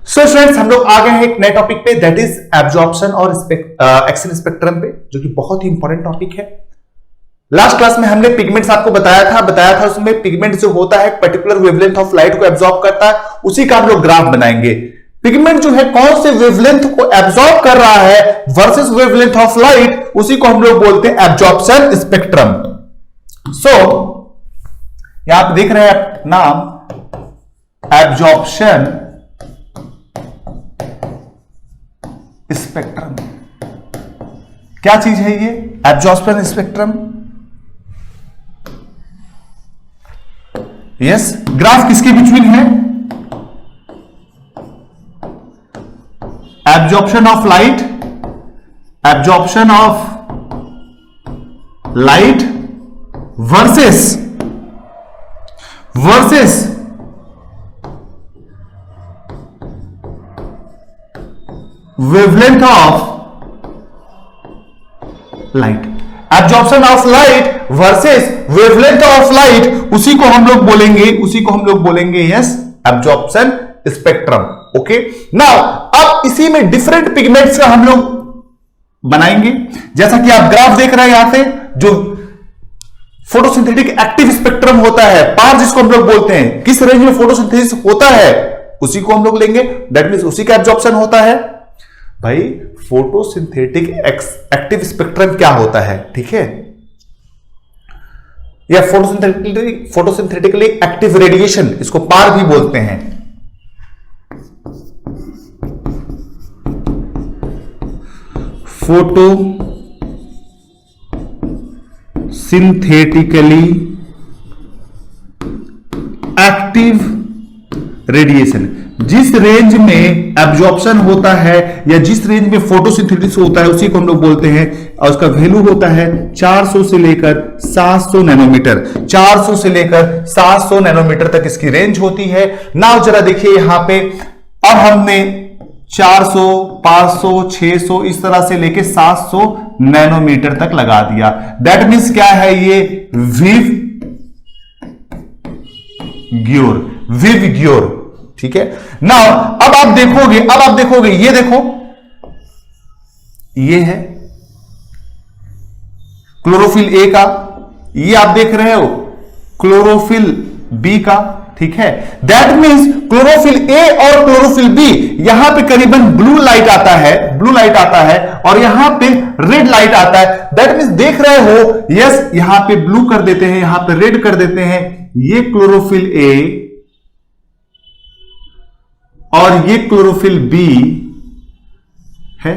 So students, हम लोग आ गए हैं एक नए टॉपिक पे, दैट इज एब्जॉर्प्शन और एक्शन स्पेक्ट्रम पे, जो कि बहुत ही इंपॉर्टेंट टॉपिक है। लास्ट क्लास में हमने पिगमेंट्स आपको बताया था उसमें पिगमेंट जो होता है पर्टिकुलर वेवलेंथ ऑफ लाइट को एब्जॉर्ब करता है, उसी का हम लोग ग्राफ बनाएंगे। पिगमेंट जो है कौन से वेवलेंथ को एब्जॉर्ब कर रहा है वर्सेस वेवलेंथ ऑफ लाइट, उसी को हम लोग बोलते हैं एब्जॉर्प्शन स्पेक्ट्रम। सो यहां आप देख रहे हैं नाम एब्जॉर्प्शन स्पेक्ट्रम। क्या चीज है ये एब्जॉर्प्शन स्पेक्ट्रम? यस, ग्राफ किसके बिटवीन है? Absorption of light, absorption of light versus wavelength of light. Absorption of light versus wavelength of light, उसी को हम लोग बोलेंगे yes absorption spectrum. Okay, now अब इसी में डिफरेंट पिगमेंट्स का हम लोग बनाएंगे। जैसा कि आप ग्राफ देख रहे हैं यहां से, जो फोटोसिंथेटिक एक्टिव स्पेक्ट्रम होता है, पार जिसको हम लोग बोलते हैं, किस रेंज में फोटोसिंथेसिस होता है उसी को हम लोग लेंगे, दैट मींस उसी का एब्जॉर्प्शन होता है। भाई फोटोसिंथेटिक एक्टिव स्पेक्ट्रम क्या होता है, ठीक है, या फोटोसिंथेटिकली एक्टिव रेडिएशन, इसको पार भी बोलते हैं। फोटो सिंथेटिकली एक्टिव रेडिएशन, जिस रेंज में एब्जॉर्प्शन होता है या जिस रेंज में फोटोसिंथेसिस होता है उसी को हम लोग बोलते हैं, और उसका वैल्यू होता है 400 से लेकर 700 नैनोमीटर। 400 से लेकर 700 नैनोमीटर तक इसकी रेंज होती है। नाउ जरा देखिए यहां पे, अब हमने 400, 500, 600 इस तरह से लेके 700 नैनोमीटर तक लगा दिया। दैट मीन्स क्या है ये विवग्योर, ठीक है। नाउ अब आप देखोगे ये देखो, ये है क्लोरोफिल ए का, ये आप देख रहे हो क्लोरोफिल बी का, ठीक है। दैट मींस क्लोरोफिल ए और क्लोरोफिल बी, यहां पे करीबन ब्लू लाइट आता है और यहां पे रेड लाइट आता है। दैट मींस देख रहे हो, यस, यहां पे ब्लू कर देते हैं, यहां पे रेड कर देते हैं, ये क्लोरोफिल ए और ये क्लोरोफिल बी है,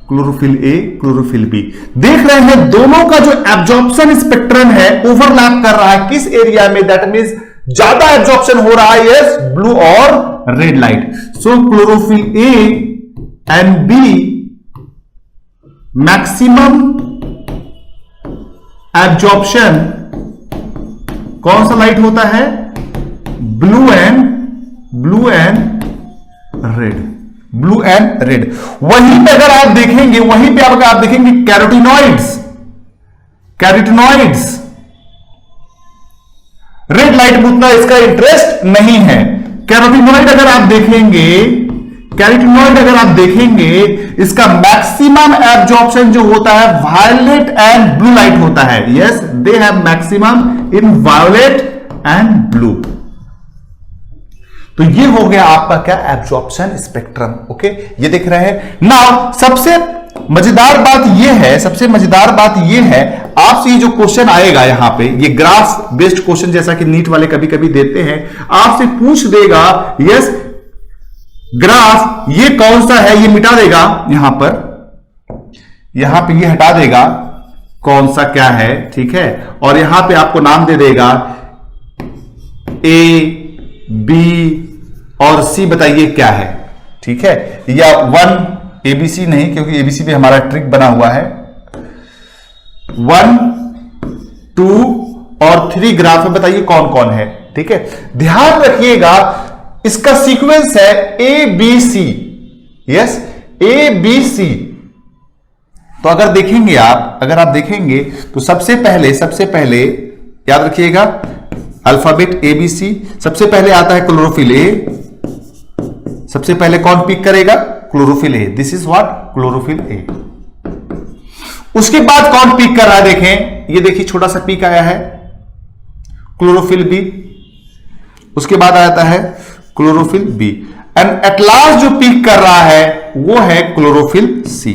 क्लोरोफिल ए, क्लोरोफिल बी। देख रहे हैं दोनों का जो एब्जॉर्प्शन स्पेक्ट्रम है ओवरलैप कर रहा है किस एरिया में, दैट मींस ज्यादा एब्जॉर्प्शन हो रहा है, यस, ब्लू और red light. So chlorophyll A and B maximum absorption कौन सा लाइट होता है? Blue and red. वहीं पे अगर आप देखेंगे कैरोटिनॉइड्स, रेड लाइट में उतना इसका इंटरेस्ट नहीं है। कैरोटिनॉइड अगर आप देखेंगे इसका मैक्सिमम एब्जॉर्प्शन जो होता है वायलेट एंड ब्लू लाइट होता है। Yes, they have maximum in violet and blue. तो ये हो गया आपका क्या एब्जॉर्प्शन स्पेक्ट्रम। ओके, ये देख रहे हैं। नाउ सबसे मजेदार बात ये है, आपसे ये जो क्वेश्चन आएगा यहां पे, ये ग्राफ बेस्ड क्वेश्चन जैसा कि नीट वाले कभी कभी देते हैं, आपसे पूछ देगा यस ग्राफ ये कौन सा है, ये मिटा देगा यहां पे ये हटा देगा कौन सा क्या है, ठीक है, और यहां पे आपको नाम दे देगा ए, बी और सी, बताइए क्या है, ठीक है, या 1 एबीसी नहीं, क्योंकि एबीसी पे हमारा ट्रिक बना हुआ है। 1, 2 और 3 ग्राफ में बताइए कौन कौन है, ठीक है। ध्यान रखिएगा इसका सीक्वेंस है A B C, yes, A B C. तो अगर देखेंगे आप तो सबसे पहले याद रखिएगा अल्फाबेट ए बी सी। सबसे पहले आता है क्लोरोफिल ए, सबसे पहले कौन पिक करेगा? Chlorophyll A. This is what? Chlorophyll A. उसके बाद कौन पिक कर रहा है? देखें, ये देखिए छोटा सा पिक आया है, क्लोरोफिल बी। उसके बाद आता है chlorophyll B, and at last जो पिक कर रहा है वो है क्लोरोफिल सी।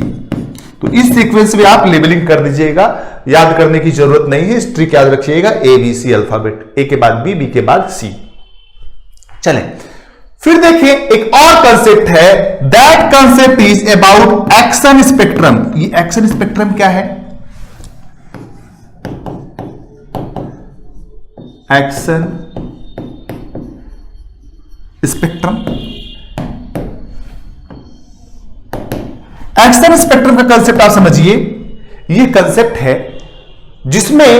तो इस सीक्वेंस में आप लेबलिंग कर दीजिएगा, याद करने की जरूरत नहीं है, स्ट्रिक याद रखिएगा, ए बी सी अल्फाबेट, ए के बाद बी, बी के बाद सी। चलें, फिर देखिए एक और कंसेप्ट है, that concept is about action spectrum. ये एक्शन स्पेक्ट्रम क्या है? एक्शन स्पेक्ट्रम, एक्शन स्पेक्ट्रम का कंसेप्ट आप समझिए। ये कंसेप्ट है जिसमें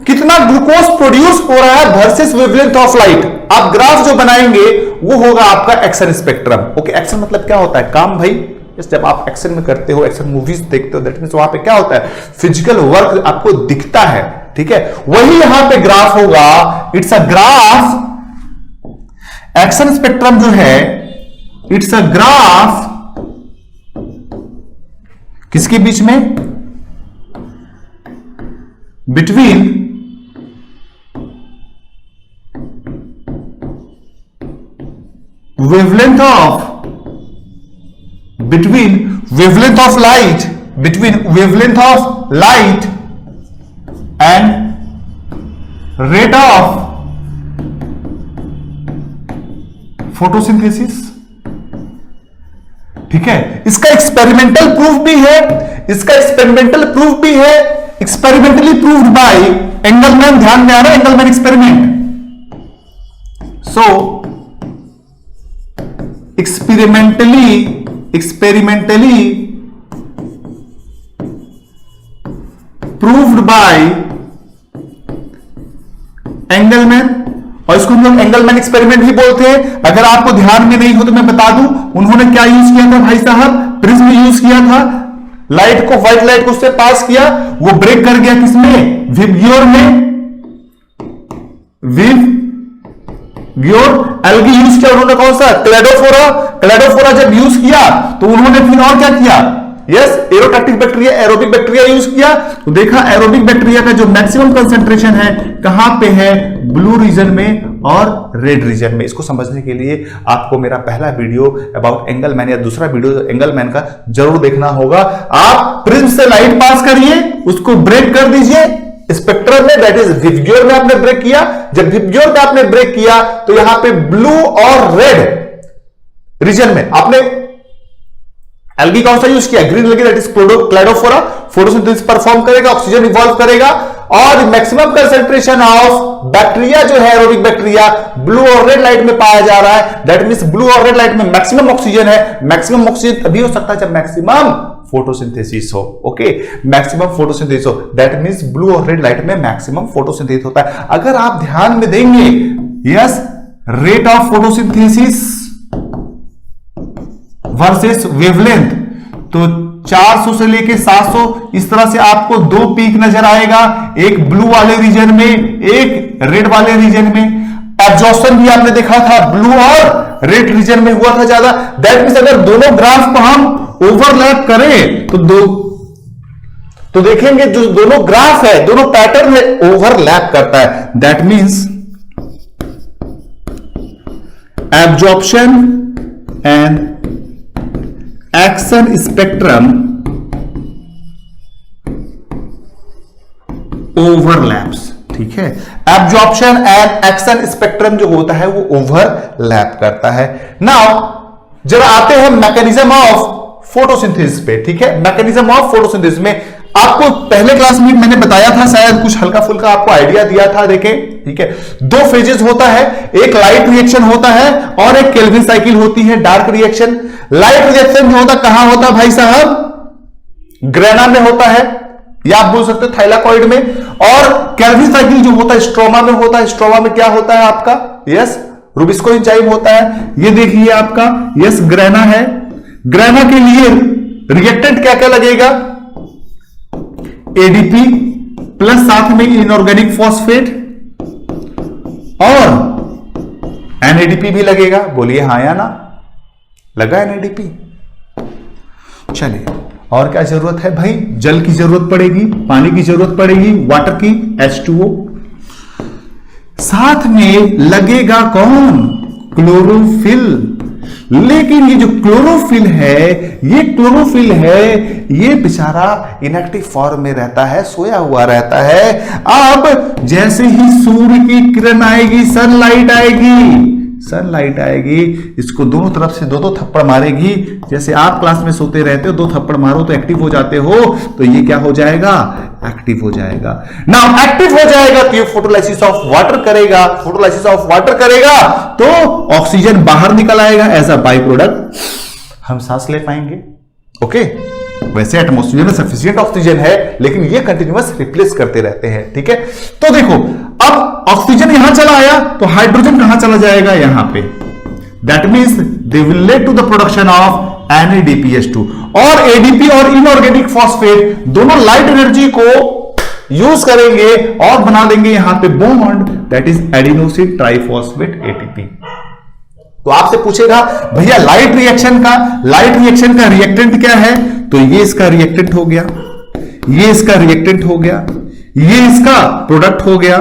कितना ग्लूकोज प्रोड्यूस हो रहा है वर्सेस वेवलेंथ ऑफ लाइट। आप ग्राफ जो बनाएंगे वो होगा आपका एक्शन स्पेक्ट्रम। ओके, एक्शन मतलब क्या होता है? काम भाई। जब आप एक्शन में करते हो, एक्शन मूवीज देखते हो, दैट मींस वहां पे क्या होता है? फिजिकल वर्क आपको दिखता है, ठीक है? वही यहां पे ग्राफ होगा, it's a graph. Action spectrum जो है इट्स अ ग्राफ किसके बीच में? Between wavelength of between wavelength of light, between wavelength of light and rate of photosynthesis। ठीक है, इसका एक्सपेरिमेंटल प्रूफ भी है, इसका एक्सपेरिमेंटल प्रूफ भी है, एक्सपेरिमेंटली प्रूव्ड बाय एंगलमैन। ध्यान में आ रहा है Engelmann experiment. So experimentally proved by Engelmann, और इसको हम लोग एंगलमैन एक्सपेरिमेंट भी बोलते हैं। अगर आपको ध्यान में नहीं हो तो मैं बता दूं, उन्होंने क्या यूज किया था भाई साहब? प्रिज्म यूज किया था। लाइट को, व्हाइट लाइट को उससे पास किया, वो ब्रेक कर गया किसमें? विबग्योर में। विबग्योर एल्गी यूज किया उन्होंने, कौन सा? क्लेडोफोरा। क्लेडोफोरा जब यूज किया तो उन्होंने फिर और क्या किया? Yes, aerotactic bacteria, aerobic bacteria use किया। तो देखा एरोबिक बैक्टीरिया का जो मैक्सिमम कंसंट्रेशन है कहां पे है? ब्लू रीजन में और रेड रीजन में। इसको समझने के लिए आपको मेरा पहला वीडियो अबाउट एंगलमैन या दूसरा वीडियो एंगलमैन का जरूर देखना होगा। आप प्रिज्म से लाइट पास करिए, उसको ब्रेक कर दीजिए स्पेक्ट्रम में, दैट इज विबग्योर में आपने ब्रेक किया। जब विबग्योर में आपने ब्रेक किया तो यहां पे ब्लू और रेड रीजन में आपने एल्गी कौन सा यूज किया? Green algae, that is Cladophora. Photosynthesis perform करेगा, ऑक्सीजन इवॉल्व करेगा, और मैक्सिमम कंसंट्रेशन ऑफ बैक्टीरिया जो है एरोबिक बैक्टीरिया ब्लू और रेड लाइट में पाया जा रहा है। दैट मींस ब्लू और रेड लाइट में मैक्सिमम ऑक्सीजन है। मैक्सिमम ऑक्सीजन तभी हो सकता है जब मैक्सिमम फोटोसिंथेसिस हो। ओके, मैक्सिमम फोटोसिंथेसिस हो, दैट मींस ब्लू और रेड लाइट में मैक्सिमम फोटोसिंथेसिस होता है। अगर आप ध्यान में देंगे, yes, rate of photosynthesis versus wavelength, तो 400 से लेके 700 इस तरह से आपको दो पीक नजर आएगा, एक ब्लू वाले रीजन में, एक रेड वाले रीजन में। एब्जॉर्प्शन भी आपने देखा था ब्लू और रेड रीजन में हुआ था ज्यादा। दैट मींस अगर दोनों ग्राफ को हम ओवरलैप करें तो देखेंगे जो दोनों ग्राफ है, दोनों पैटर्न है, ओवरलैप करता है। That means absorption and action spectrum overlaps. ठीक है, एब्जॉर्प्शन एंड एक्शन स्पेक्ट्रम जो होता है वो ओवरलैप करता है। नाउ जरा आते हैं मैकेनिज्म ऑफ फोटोसिंथेसिस पे। ठीक है, मैकेनिज्म ऑफ फोटोसिंथेसिस में आपको पहले क्लास में मैंने बताया था, शायद कुछ हल्का फुल्का आपको आइडिया दिया था। देखें, ठीक है, दो फेजेस होता है, एक लाइट रिएक्शन होता है और एक केल्विन साइकिल होती है, डार्क रिएक्शन। लाइट रिएक्शन जो होता कहां होता भाई साहब? ग्रेना में होता है, या आप बोल सकते हो थाइलाकॉइड में। और केल्विन साइकिल जो होता है स्ट्रोमा में होता है। स्ट्रोमा में क्या होता है आपका? यस, रुबिस्को एंजाइम होता है। ये देखिए आपका, यस, ग्रेना है। ग्रेना के लिए रिएक्टेंट क्या क्या लगेगा? एडीपी प्लस साथ में इनऑर्गेनिक फॉस्फेट और NADP भी लगेगा, बोलिए हाँ या ना, लगा NADP। चलिए, और क्या जरूरत है भाई, जल की जरूरत पड़ेगी, पानी की जरूरत पड़ेगी, वाटर की, H2O। साथ में लगेगा कौन, क्लोरोफिल। लेकिन ये जो क्लोरोफिल है ये बेचारा इनएक्टिव फॉर्म में रहता है, सोया हुआ रहता है। अब जैसे ही सूर्य की किरण आएगी, सनलाइट आएगी, इसको दोनों तरफ से दो थप्पड़ मारेगी। जैसे आप क्लास में सोते रहते हो, 2 थप्पड़ मारो तो एक्टिव हो जाते हो, तो ये क्या हो जाएगा, एक्टिव हो जाएगा। नाउ एक्टिव हो जाएगा तो ये फोटोलाइसिस ऑफ वाटर करेगा, तो ऑक्सीजन बाहर निकल आएगा एज अ बाई प्रोडक्ट, हम सांस ले पाएंगे। ओके, वैसे एटमॉस्फेयर में सफिशिएंट ऑक्सीजन है, लेकिन ये कंटिन्यूअस रिप्लेस करते रहते हैं। ठीक है, तो देखो अब ऑक्सीजन यहां चला आया तो हाइड्रोजन कहां चला जाएगा, यहां पे। That means they will lead to the production of NADPH2। और ADP और इनऑर्गेनिक फॉस्फेट दोनों लाइट एनर्जी को यूज करेंगे और बना देंगे यहां पे bond, that is adenosine triphosphate ATP। तो आपसे पूछेगा भैया लाइट रिएक्शन का रिएक्टेंट क्या है, तो ये इसका रिएक्टेंट हो गया, ये इसका रिएक्टेंट हो गया, ये इसका प्रोडक्ट हो गया।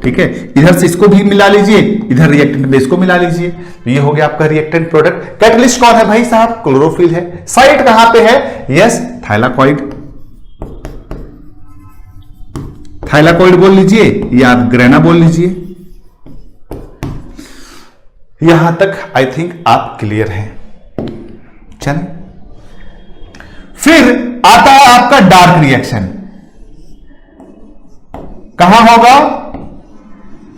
ठीक है, इधर से इसको भी मिला लीजिए, इधर रिएक्टेंट में इसको मिला लीजिए, तो ये हो गया आपका रिएक्टेंट प्रोडक्ट। कैटलिस्ट कौन है भाई साहब, क्लोरोफिल है। साइट कहां पे है, यस थाइलाकॉइड बोल लीजिए या आप ग्रेना बोल लीजिए। यहां तक आई थिंक आप क्लियर हैं। चल, फिर आता है आपका डार्क रिएक्शन, कहां होगा,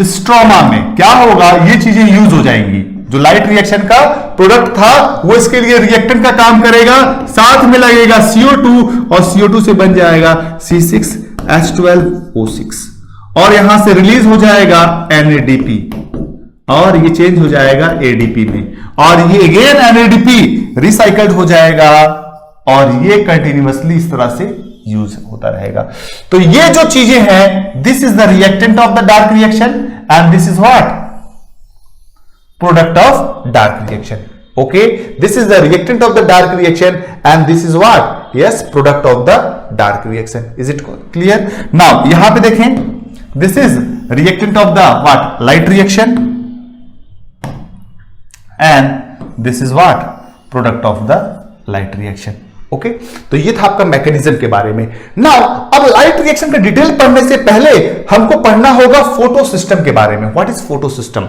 स्ट्रोमा में। क्या होगा, ये चीजें यूज हो जाएंगी। जो लाइट रिएक्शन का प्रोडक्ट था वो इसके लिए रिएक्टेंट का काम करेगा, साथ में लगेगा CO2 और CO2 से बन जाएगा C6H12O6 और यहां से रिलीज हो जाएगा NADP और ये चेंज हो जाएगा ADP में, और ये अगेन NADP रिसाइकल्ड हो जाएगा और ये कंटिन्यूअसली इस तरह से यूज होता रहेगा। तो ये जो चीजें हैं, this is the reactant of the dark reaction and this is what, product of dark reaction. Okay, this is the reactant of the dark reaction and this is what, yes, product of the dark reaction. Is it clear? Now यहां पे देखें, this is reactant of the what, light reaction and this is what, product of the light reaction. Okay, तो ये था आपका mechanism के बारे में। नाउ अब लाइट रिएक्शन का डिटेल पढ़ने से पहले हमको पढ़ना होगा फोटो सिस्टम के बारे में। What is photo system?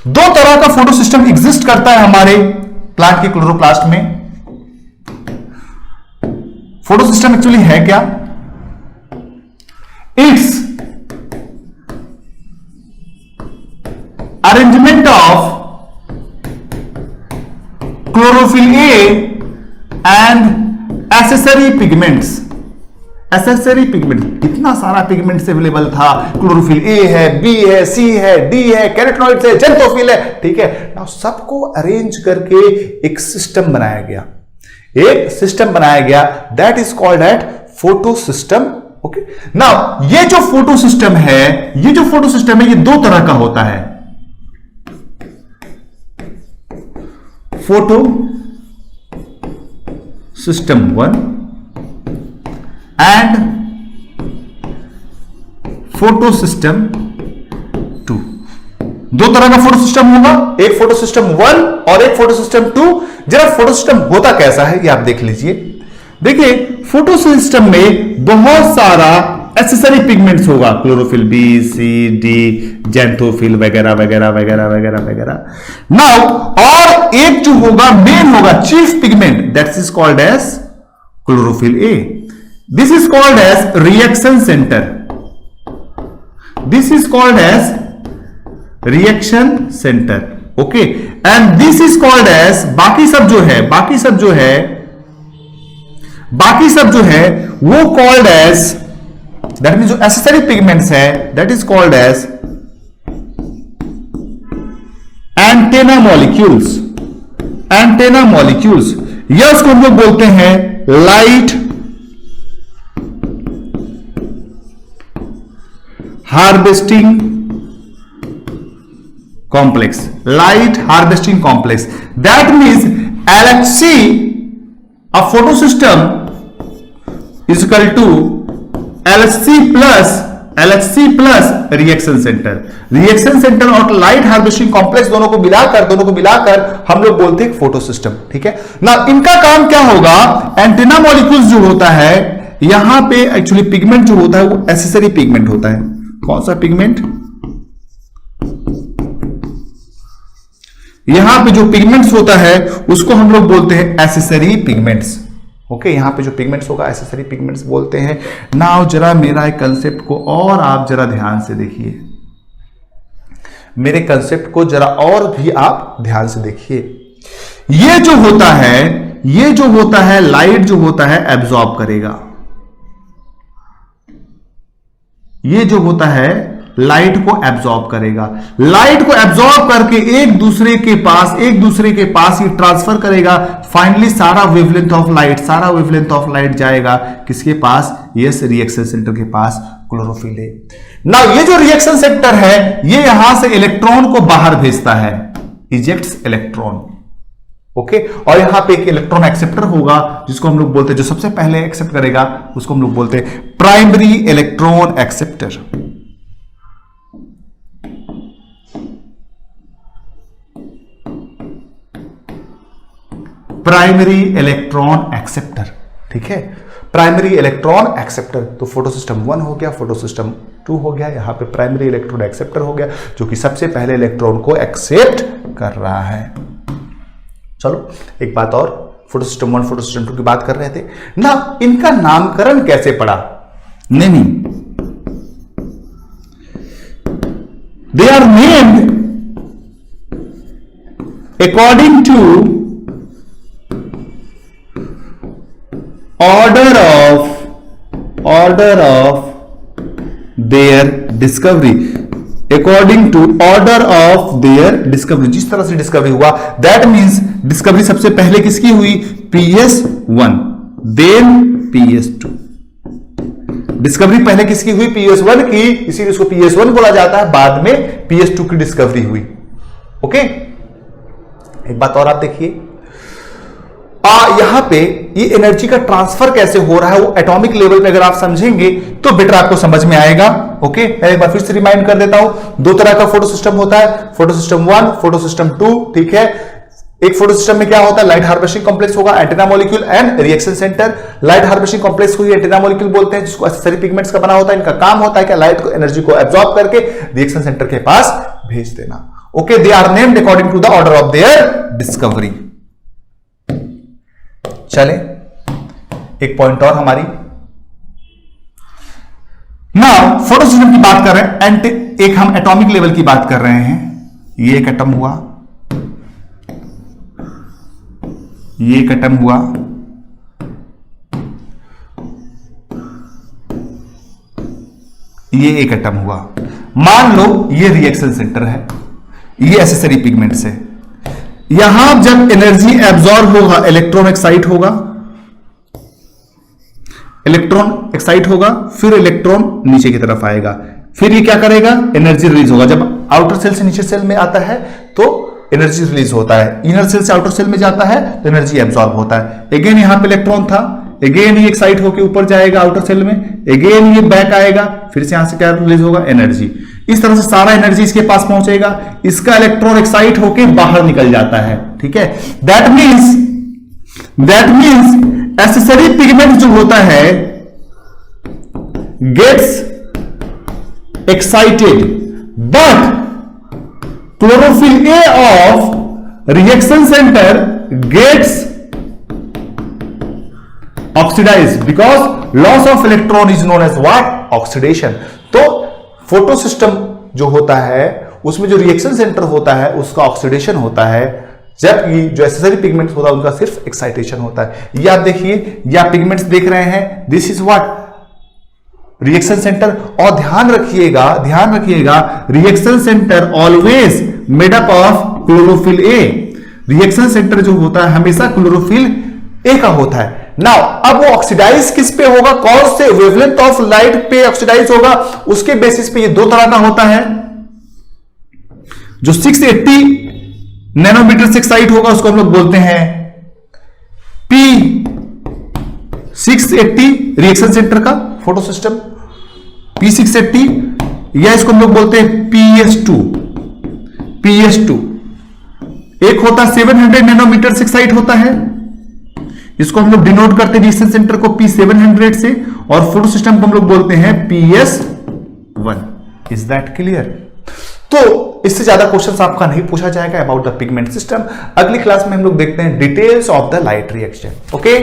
2 तरह का फोटो सिस्टम एग्जिस्ट करता है हमारे प्लांट के क्लोरोप्लास्ट में। फोटो सिस्टम एक्चुअली है क्या? It's arrangement of chlorophyll A and accessory pigments। इतना सारा पिगमेंट्स अवेलेबल था, क्लोरोफिल A है, B है, C है, D है, कैरोटिनॉइड्स है, जेंथोफिल है। ठीक है, नाउ सबको अरेंज करके एक सिस्टम बनाया गया, that is called eight photo system. Okay, now ये जो फोटो सिस्टम है ये 2 तरह का होता है, photo system 1 and photo system 2। 2 तरह का फोटो सिस्टम होगा, एक फोटो सिस्टम 1 और एक फोटो सिस्टम 2। जरा फोटो सिस्टम होता कैसा है ये आप देख लीजिए। देखिए, फोटो सिस्टम में बहुत सारा एसेसरी पिगमेंट्स होगा, chlorophyll B, C, D, xanthophyll वगैरह वगैरह वगैरह वगैरह वगैरह। नाउ और एक जो होगा मेन होगा chief pigment, that is called as chlorophyll A। This is called as reaction centre, okay, and this is called as, बाकी सब जो है वो कॉल्ड एज, दैट मीन जो एसेसरी पिगमेंट्स है that is called as antenna molecules, या उसको हम लोग बोलते हैं light harvesting complex, light harvesting complex. That means LHC, a photosystem is equal to LHC plus reaction center. Reaction centre और light harvesting complex दोनों को मिलाकर हम लोग बोलते हैं फोटो सिस्टम। ठीक है ना। इनका काम क्या होगा, एंटीना मॉलिक्यूल्स जो होता है यहां पे एक्चुअली पिगमेंट जो होता है वो एसेसरी पिगमेंट होता है। कौन सा पिगमेंट, यहां पे जो पिगमेंट्स होता है उसको हम लोग बोलते हैं एसेसरी पिगमेंट्स। ओके, यहां पे जो पिगमेंट्स होगा एसेसरी पिगमेंट्स बोलते हैं। नाउ जरा मेरा एक कंसेप्ट को और आप जरा ध्यान से देखिए, मेरे कंसेप्ट को जरा और भी आप ध्यान से देखिए। ये जो होता है लाइट जो होता है एब्जॉर्ब करेगा, ये जो होता है लाइट को एब्जॉर्ब करेगा, लाइट को एब्जॉर्ब करके एक दूसरे के पास ही ट्रांसफर करेगा। फाइनली सारा वेवलेंथ ऑफ लाइट जाएगा किसके पास, यस रिएक्शन सेंटर के पास, क्लोरोफिल ए। नाउ ये जो रिएक्शन सेंटर है ये यहां से इलेक्ट्रॉन को बाहर भेजता है, इजेक्ट्स इलेक्ट्रॉन। ओके, और यहां पे एक इलेक्ट्रॉन एक्सेप्टर होगा जिसको हम लोग बोलते हैं, जो सबसे पहले एक्सेप्ट करेगा उसको हम लोग बोलते हैं primary electron acceptor. Primary electron acceptor. ठीक है, प्राइमरी इलेक्ट्रॉन एक्सेप्टर। तो फोटो सिस्टम 1 हो गया, फोटो सिस्टम 2 हो गया, यहां पे प्राइमरी इलेक्ट्रॉन एक्सेप्टर हो गया जो कि सबसे पहले इलेक्ट्रॉन को एक्सेप्ट कर रहा है। चलो एक बात और, फोटो सिस्टम 1 फोटो सिस्टम 2 की बात कर रहे थे ना, इनका नामकरण कैसे पड़ा? नहीं, they are named according to order of their discovery, according to order of their discovery, जिस तरह से डिस्कवरी हुआ। दैट मीन्स डिस्कवरी सबसे पहले किसकी हुई, PS1 देन PS2। डिस्कवरी पहले किसकी हुई, PS1 की, इसीलिए उसको PS1 बोला जाता है। बाद में PS2 की डिस्कवरी हुई। ओके, एक बात और आप देखिए, यहां पे ये एनर्जी का ट्रांसफर कैसे हो रहा है वो एटॉमिक लेवल पे अगर आप समझेंगे तो बेटर आपको समझ में आएगा। ओके, मैं एक बार फिर से रिमाइंड कर देता हूं, दो तरह का फोटो सिस्टम होता है, फोटो सिस्टम 1 फोटो सिस्टम 2। ठीक है, एक फोटो सिस्टम में क्या होता है, लाइट हार्वेस्टिंग कॉम्प्लेक्स होगा, antenna molecule and reaction centre. Light harvesting complex को ही एंटीना मॉलिक्यूल बोलते हैं, जिसको एसेसरी पिगमेंट्स का बना होता है। इनका काम होता है क्या, लाइट को एनर्जी को एब्जॉर्ब करके रिएक्शन सेंटर के पास भेज देना। Okay, they are named according to the order of their discovery. चले एक पॉइंट और हमारी, ना फोटो सिस्टम की बात कर रहे हैं, एक हम एटॉमिक लेवल की बात कर रहे हैं। ये एक एटम हुआ, ये एक एटम हुआ, ये एक एटम हुआ। मान लो ये रिएक्शन सेंटर है, ये एसेसरी पिगमेंट्स है। यहां जब एनर्जी एब्जॉर्ब होगा, इलेक्ट्रॉन एक्साइट होगा, फिर इलेक्ट्रॉन नीचे की तरफ आएगा, फिर ये क्या करेगा, एनर्जी रिलीज होगा। जब आउटर सेल से नीचे सेल में आता है तो एनर्जी रिलीज होता है, इनर सेल से आउटर सेल में जाता है तो एनर्जी एब्जॉर्ब होता है। अगेन यहां पे इलेक्ट्रॉन था, अगेन ये एक्साइट होकर ऊपर जाएगा आउटर सेल में, अगेन ये बैक आएगा, फिर से यहां से क्या रिलीज होगा, एनर्जी। इस तरह से सारा एनर्जी इसके पास पहुंचेगा, इसका इलेक्ट्रॉन एक्साइट होकर बाहर निकल जाता है। ठीक है, दैट मीन्स एसेसरी पिगमेंट जो होता है gets excited, but chlorophyll A of reaction centre gets oxidised because loss of electron is known as what, oxidation. तो फोटो सिस्टम जो होता है उसमें जो रिएक्शन सेंटर होता है उसका ऑक्सीडेशन होता है, जबकि जो एसेसरी पिगमेंट्स होता है उनका सिर्फ एक्साइटेशन होता है। ये आप देखिए, ये आप पिगमेंट्स देख रहे हैं, this is what, reaction centre. और ध्यान रखिएगा reaction centre always made up of chlorophyll A. Reaction centre जो होता है हमेशा क्लोरोफिल ए का होता है। नाउ अब वो ऑक्सीडाइज किस पे होगा, कौन से वेवलेंथ ऑफ लाइट पे ऑक्सीडाइज होगा, उसके बेसिस पे ये दो तरह का होता है। जो 680 नैनोमीटर से एक्साइट होगा उसको हम लोग बोलते हैं P680 रिएक्शन सेंटर का फोटो सिस्टम, P680, या इसको हम लोग बोलते हैं PS2। एक होता है 700 नैनोमीटर से एक्साइट होता है, इसको हम लोग डिनोट करते हैं रिएक्शन सेंटर को P700 से, और फोटो सिस्टम को हम लोग बोलते हैं PS1। Is that clear? तो इससे ज्यादा क्वेश्चंस आपका नहीं पूछा जाएगा अबाउट द पिगमेंट सिस्टम। अगली क्लास में हम लोग देखते हैं details of the light reaction. Okay.